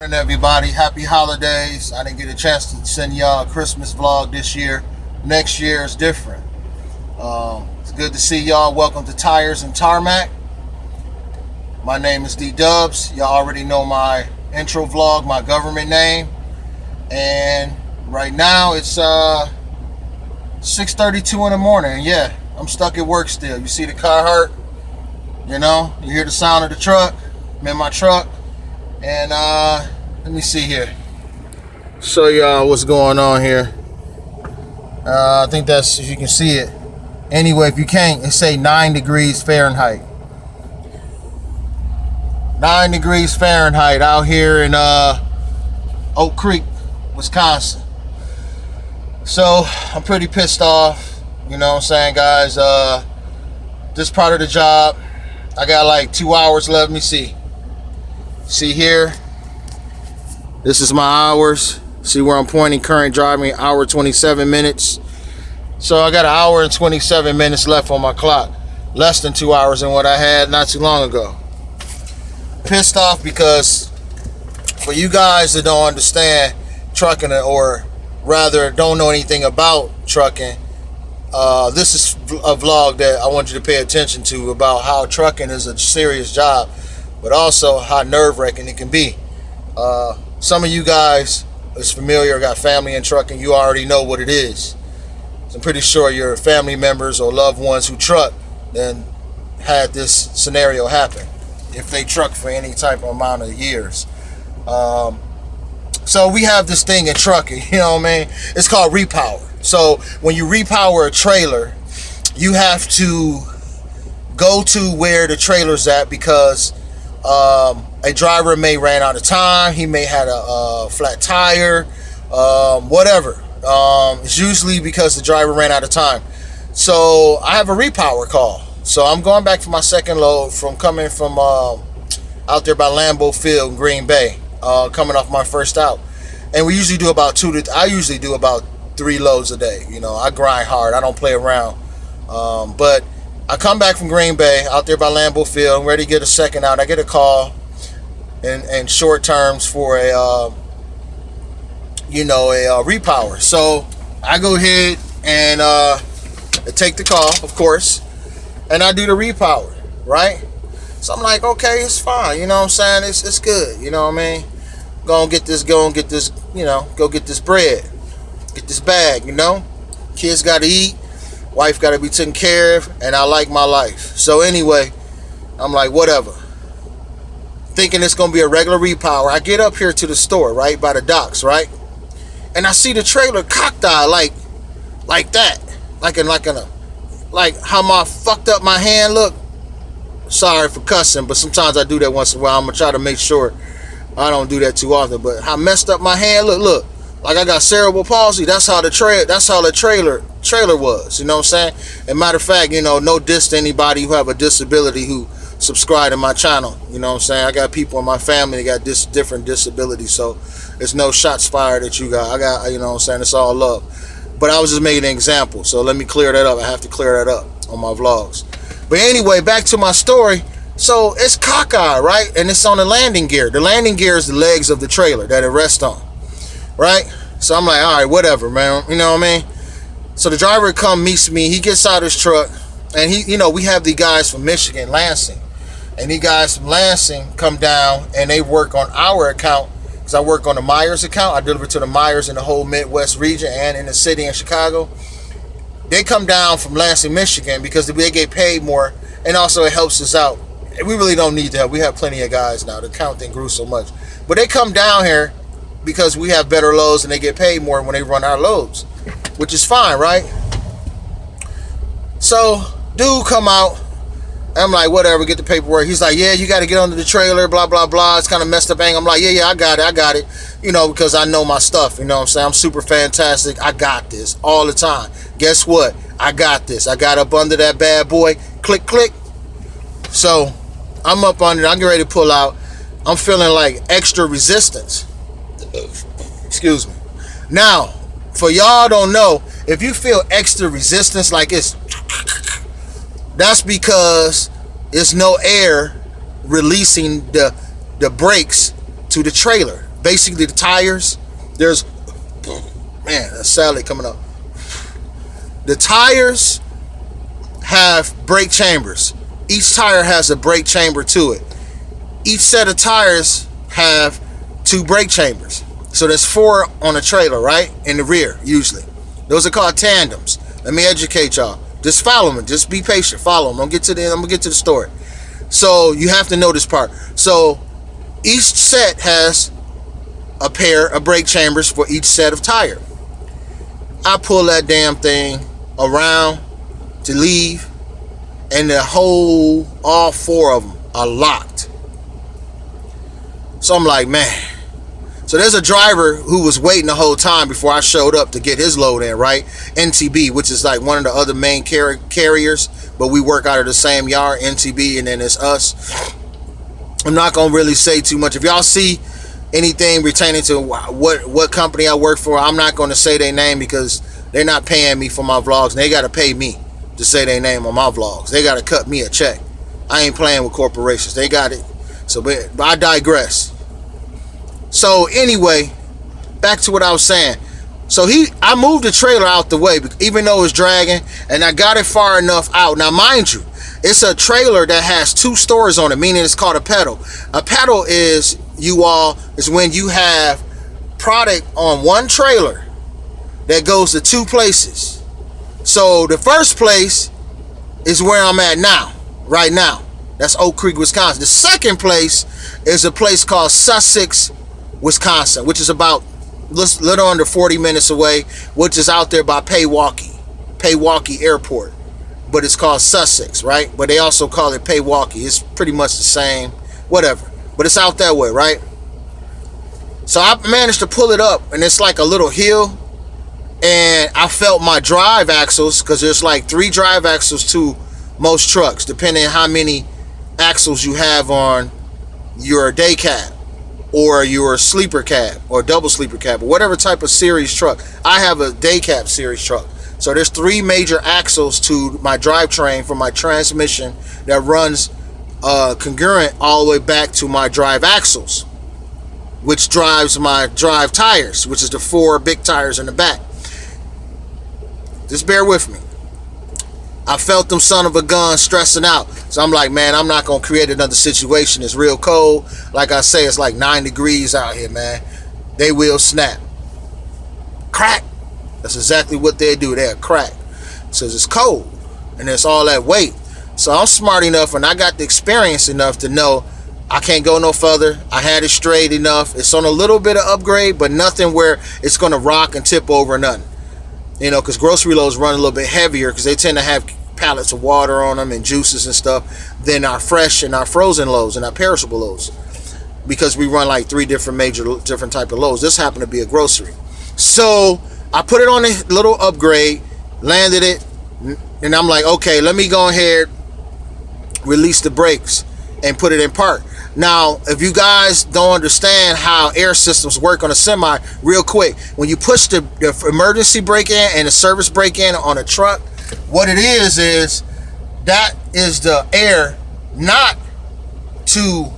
And everybody, happy holidays. I didn't get a chance to send y'all a Christmas vlog this year. Next year is different. It's good to see y'all. Welcome to Tires and Tarmac. My name is D Dubs. Y'all already know my intro vlog, my government name. And right now it's 6:32 in the morning. Yeah, I'm stuck at work still. You see the Carhartt? You hear the sound of the truck. I'm in my truck. And let me see here. Show y'all what's going on here. I think that's, if you can see it. Anyway, if you can't, it say 9 degrees Fahrenheit. 9 degrees Fahrenheit out here in Oak Creek, Wisconsin. So I'm pretty pissed off. You know what I'm saying, guys? This part of the job, I got like 2 hours left. Let me see. See here? This is my hours. See where I'm pointing? Current driving, hour 27 minutes. So I got an hour and 27 minutes left on my clock. Less than 2 hours than what I had not too long ago. Pissed off because for you guys that don't understand trucking, or rather don't know anything about trucking, this is a vlog that I want you to pay attention to about how trucking is a serious job, but also how nerve-wracking it can be. Some of you guys is familiar, got family in trucking, you already know what it is. So I'm pretty sure your family members or loved ones who truck then had this scenario happen if they truck for any type of amount of years. So we have this thing in trucking, you know what I mean? It's called repower. So when you repower a trailer, you have to go to where the trailer's at because a driver may ran out of time, he may had a flat tire, whatever. It's usually because the driver ran out of time. So I have a repower call. So I'm going back for my second load from coming from out there by Lambeau Field in Green Bay, coming off my first out. And we usually do about I usually do about 3 loads a day. You know, I grind hard. I don't play around. But I come back from Green Bay out there by Lambeau Field. I'm ready to get a second out. I get a call in short terms for a repower. So I go ahead and take the call, of course, and I do the repower, right? So I'm like, okay, it's fine. You know what I'm saying? It's good. You know what I mean? Go get this, go get this bread, get this bag, Kids got to eat, wife got to be taken care of, and I like my life. So anyway, I'm like, whatever. Thinking it's going to be a regular repower. I get up here to the store, right, by the docks, right? And I see the trailer cocked eye like that. Like how my fucked up my hand look. Sorry for cussing, but sometimes I do that once in a while. I'm going to try to make sure I don't do that too often. But how messed up my hand look. Like I got cerebral palsy. That's how the trailer was. You know what I'm saying? And matter of fact, no diss to anybody who have a disability who subscribe to my channel. You know what I'm saying? I got people in my family that got different disabilities, so there's no shots fired at you guys. I got, you know what I'm saying? It's all love. But I was just making an example, so let me clear that up. I have to clear that up on my vlogs. But anyway, back to my story. So it's cockeyed, right? And it's on the landing gear. The landing gear is the legs of the trailer that it rests on, right? So I'm like, all right, whatever, man. You know what I mean? So the driver meets me. He gets out of his truck, and we have the guys from Michigan, Lansing. And these guys from Lansing come down, and they work on our account, because I work on the Myers account. I deliver to the Myers in the whole Midwest region and in the city in Chicago. They come down from Lansing, Michigan, because they get paid more, and also it helps us out. We really don't need to help. We have plenty of guys now. The account thing grew so much. But they come down here because we have better loads, and they get paid more when they run our loads, which is fine, right? So, dude come out. I'm like, whatever, get the paperwork. He's like, yeah, you got to get under the trailer, blah, blah, blah. It's kind of messed up. I'm like, yeah, I got it. Because I know my stuff. You know what I'm saying? I'm super fantastic. I got this all the time. Guess what? I got this. I got up under that bad boy. Click, click. So I'm up under it. I'm getting ready to pull out. I'm feeling like extra resistance. Excuse me. Now, for y'all don't know, if you feel extra resistance like it's, that's because there's no air releasing the brakes to the trailer. Basically, the tires, there's, man, that's Sally coming up. The tires have brake chambers. Each tire has a brake chamber to it. Each set of tires have 2 brake chambers. So there's 4 on a trailer, right? In the rear, usually. Those are called tandems. Let me educate y'all. Just follow me. Just be patient. Follow them. I'm gonna get to the story. So you have to know this part. So each set has a pair of brake chambers for each set of tire. I pull that damn thing around to leave, and all 4 of them are locked. So I'm like, man. So there's a driver who was waiting the whole time before I showed up to get his load in, right? NTB, which is like one of the other main carriers, but we work out of the same yard, NTB, and then it's us. I'm not going to really say too much. If y'all see anything pertaining to what company I work for, I'm not going to say their name because they're not paying me for my vlogs, and they got to pay me to say their name on my vlogs. They got to cut me a check. I ain't playing with corporations. They got it. So, but I digress. So anyway, back to what I was saying. So I moved the trailer out the way, even though it's dragging, and I got it far enough out. Now, mind you, it's a trailer that has 2 stores on it, meaning it's called a pedal. A pedal is when you have product on one trailer that goes to 2 places. So the first place is where I'm at now, right now. That's Oak Creek, Wisconsin. The second place is a place called Sussex, Wisconsin, which is about little under 40 minutes away, which is out there by Pewaukee Airport, but it's called Sussex, right? But they also call it Pewaukee. It's pretty much the same, whatever, but it's out that way, right? So I managed to pull it up, and it's like a little hill, and I felt my drive axles, because there's like 3 drive axles to most trucks, depending on how many axles you have on your day cab or your sleeper cab or double sleeper cab or whatever type of series truck. I have a day cab series truck. So there's 3 major axles to my drivetrain for my transmission that runs congruent all the way back to my drive axles, which drives my drive tires, which is the 4 big tires in the back. Just bear with me. I felt them son of a gun stressing out. So I'm like, man, I'm not going to create another situation. It's real cold. Like I say, it's like 9 degrees out here, man. They will snap. Crack. That's exactly what they do. They'll crack. So it's cold. And it's all that weight. So I'm smart enough and I got the experience enough to know I can't go no further. I had it straight enough. It's on a little bit of upgrade, but nothing where it's going to rock and tip over nothing. You know, because grocery loads run a little bit heavier because they tend to have pallets of water on them and juices and stuff than our fresh and our frozen loads and our perishable loads, because we run like 3 different type of loads. This happened to be a grocery. So I put it on a little upgrade, landed it, and I'm like, okay, let me go ahead, release the brakes and put it in park. Now, if you guys don't understand how air systems work on a semi, real quick, when you push the emergency brake in and the service brake in on a truck, what it is that is the air not to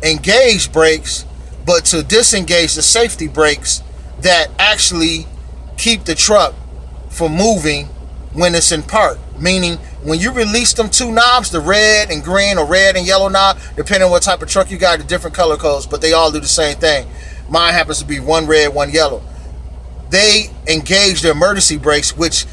engage brakes, but to disengage the safety brakes that actually keep the truck from moving when it's in park. Meaning, when you release them 2 knobs, the red and green or red and yellow knob, depending on what type of truck you got, the different color codes, but they all do the same thing. Mine happens to be 1 red, 1 yellow. They engage the emergency brakes, which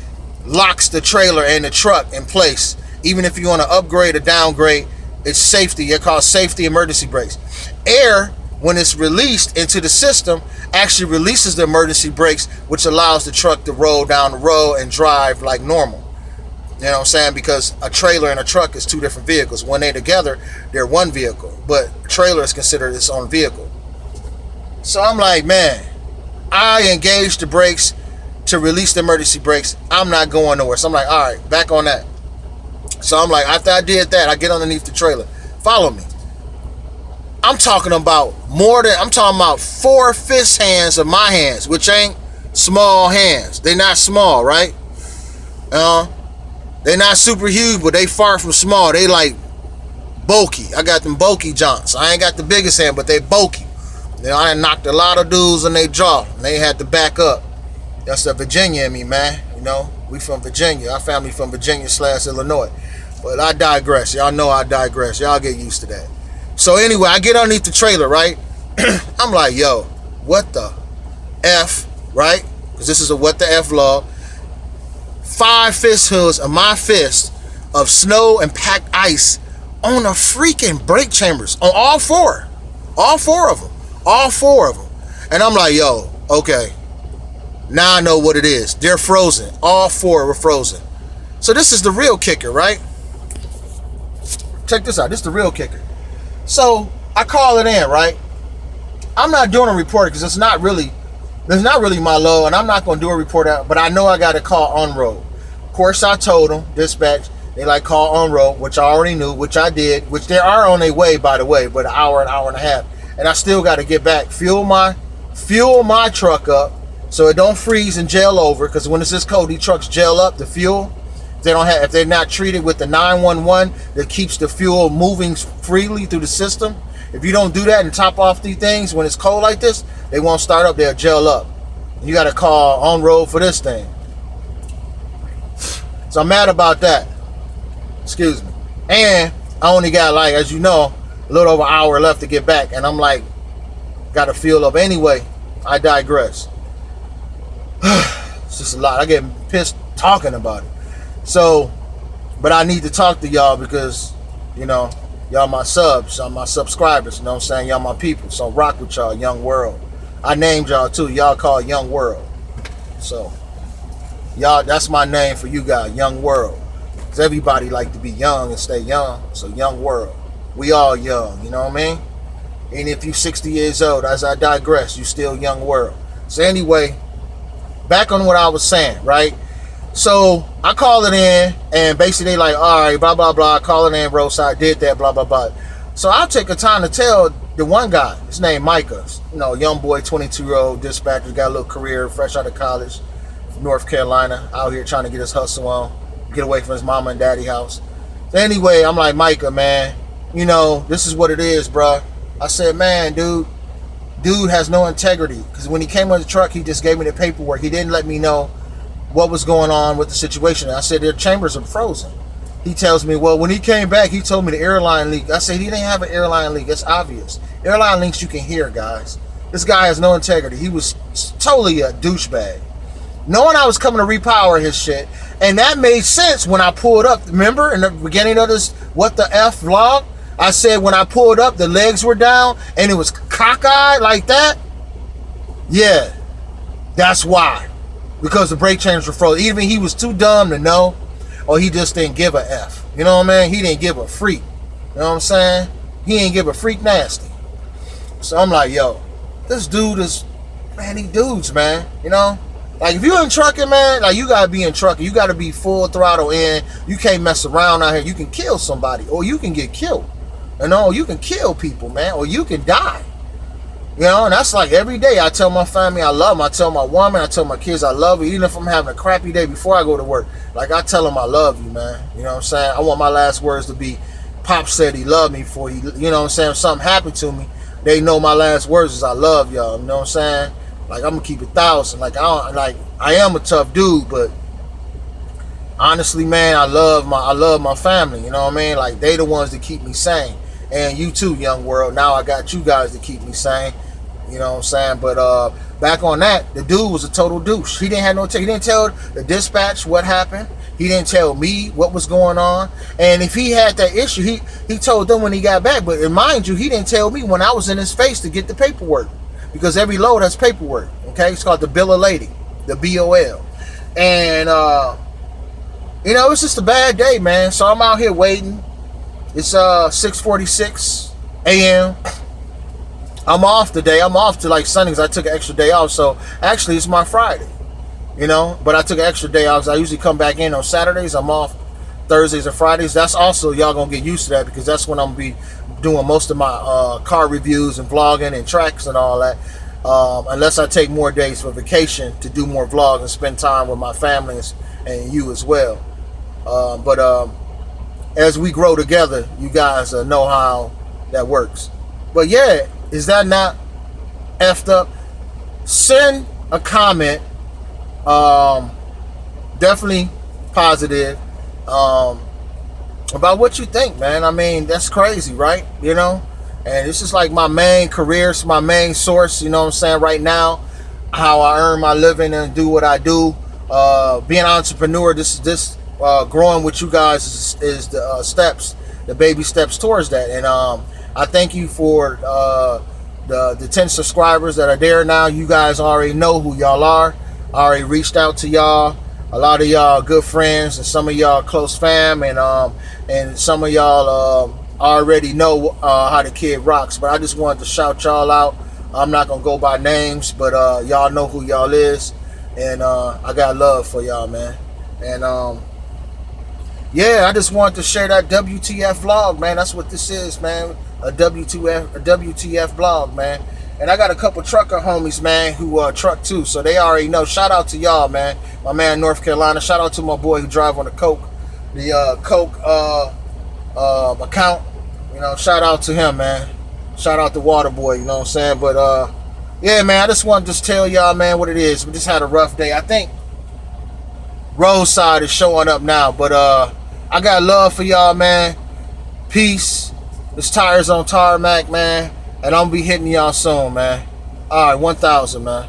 locks the trailer and the truck in place. Even if you want to upgrade or downgrade, it's safety. They're called safety emergency brakes. Air, when it's released into the system, actually releases the emergency brakes, which allows the truck to roll down the road and drive like normal. You know what I'm saying? Because a trailer and a truck is 2 different vehicles. When they're together, they're 1 vehicle. But a trailer is considered its own vehicle. So I'm like, man, I engaged the brakes to release the emergency brakes. I'm not going nowhere. So I'm like, all right, back on that. So I'm like, after I did that, I get underneath the trailer. Follow me. I'm talking about 4 fist hands of my hands, which ain't small hands. They're not small, right? They're not super huge, but they far from small. They like bulky. I got them bulky joints. I ain't got the biggest hand, but they bulky. You know, I knocked a lot of dudes in their jaw, and they had to back up. That's the Virginia in me, man. You know, we from Virginia. Our family from Virginia / Illinois. But I digress. Y'all know I digress. Y'all get used to that. So anyway, I get underneath the trailer, right? I'm like, yo, what the F, right? Because this is a what the F log. 5 fist hoods of my fist of snow and packed ice on the freaking brake chambers. On all four. All four of them. All 4 of them. And I'm like, yo, okay. Now I know what it is. They're frozen. All 4 were frozen. So this is the real kicker, right? Check this out. This is the real kicker. So I call it in, right? I'm not doing a report because it's not really my low, and I'm not going to do a report out, but I know I got to call on road. Of course, I told them, dispatch, they like call on road, which I already knew, which I did, which they are on their way, by the way, but an hour and a half. And I still got to get back, fuel my truck up so it don't freeze and gel over, because when it's this cold, these trucks gel up, the fuel. If they're not treated with the 911 that keeps the fuel moving freely through the system, if you don't do that and top off these things when it's cold like this, they won't start up, they'll gel up. You got to call on road for this thing. So I'm mad about that. Excuse me. And I only got, like, as you know, a little over an hour left to get back, and I'm like, got to fuel up. Anyway, I digress. It's just a lot. I get pissed talking about it. So, but I need to talk to y'all because, you know, y'all my subs, y'all my subscribers, you know what I'm saying? Y'all my people. So rock with y'all, Young World. I named y'all too. Y'all call it Young World. So, y'all, that's my name for you guys, Young World. Because everybody like to be young and stay young. So Young World. We all young, you know what I mean? And if you 60 years old, as I digress, you still Young World. So anyway, back on what I was saying, right? So I call it in, and basically they like, all right, blah, blah, blah. I call it in, roadside, did that, blah, blah, blah. So I'll take a time to tell the one guy, his name Micah, you know, young boy, 22-year-old dispatcher, got a little career, fresh out of college, North Carolina, out here trying to get his hustle on, get away from his mama and daddy house. So anyway, I'm like, Micah, man, you know, this is what it is, bruh. I said, man, dude has no integrity. Because when he came on the truck, he just gave me the paperwork. He didn't let me know what was going on with the situation. I said, their chambers are frozen. He tells me, well, when he came back, he told me the airline leak. I said, he didn't have an airline leak. It's obvious. Airline leaks you can hear, guys. This guy has no integrity. He was totally a douchebag. Knowing I was coming to repower his shit. And that made sense when I pulled up. Remember in the beginning of this What the F vlog? I said when I pulled up, the legs were down and it was cockeyed like that. Yeah, that's why. Because the brake chambers were frozen. Either he was too dumb to know, or he just didn't give a F. You know what I mean? He didn't give a freak. You know what I'm saying? He ain't give a freak nasty. So I'm like, yo, this dude is, man, these dudes, man. You know? Like, if you're in trucking, man, like, you gotta be in trucking. You gotta be full throttle in. You can't mess around out here. You can kill somebody, or you can get killed. You know, you can kill people, man, or you can die. You know, and that's like every day I tell my family I love them. I tell my woman, I tell my kids I love you, even if I'm having a crappy day before I go to work. Like, I tell them I love you, man. You know what I'm saying? I want my last words to be, Pop said he loved me for you. You know what I'm saying? If something happened to me, they know my last words is I love y'all. You know what I'm saying? Like, I'm gonna keep it 1,000. Like, I am a tough dude, but honestly, man, I love my family. You know what I mean? Like, they the ones that keep me sane. And you too, Young World. Now I got you guys to keep me sane. You know what I'm saying? But back on that, the dude was a total douche. He didn't have no he didn't tell the dispatch what happened. He didn't tell me what was going on. And if he had that issue, he told them when he got back. But mind you, he didn't tell me when I was in his face to get the paperwork. Because every load has paperwork. Okay? It's called the Bill of Lading. The BOL. And you know, it's just a bad day, man. So I'm out here waiting. It's 6:46 a.m. I'm off today. I'm off to like Sundays. I took an extra day off. So actually it's my Friday. You know, but I took an extra day off. I usually come back in on Saturdays. I'm off Thursdays and Fridays. That's also, y'all gonna get used to that, because that's when I'm gonna be doing most of my car reviews and vlogging and tracks and all that. Unless I take more days for vacation to do more vlogs and spend time with my families and you as well. But as we grow together, you guys know how that works. But yeah, is that not effed up, send a comment, definitely positive, about what you think, man. I mean, that's crazy, right? You know, and this is like my main career, it's my main source, you know what I'm saying, right now, how I earn my living and do what I do. Being an entrepreneur, this growing with you guys is the steps, the baby steps towards that. And I thank you for the 10 subscribers that are there now. You guys already know who y'all are. I already reached out to y'all. A lot of y'all good friends, and some of y'all close fam, and some of y'all already know how the kid rocks. But I just wanted to shout y'all out. I'm not gonna go by names, but y'all know who y'all is, and I got love for y'all, man. And yeah, I just wanted to share that WTF vlog, man. That's what this is, man. A WTF vlog, man. And I got a couple trucker homies, man, who truck too, so they already know. Shout out to y'all, man. My man, North Carolina. Shout out to my boy who drive on the Coke, account. You know, shout out to him, man. Shout out to Waterboy, you know what I'm saying? But yeah, man, I just wanted to tell y'all, man, what it is. We just had a rough day. I think Roadside is showing up now, but I got love for y'all, man. Peace. This Tires on Tarmac, man. And I'm gonna be hitting y'all soon, man. All right, 1,000, man.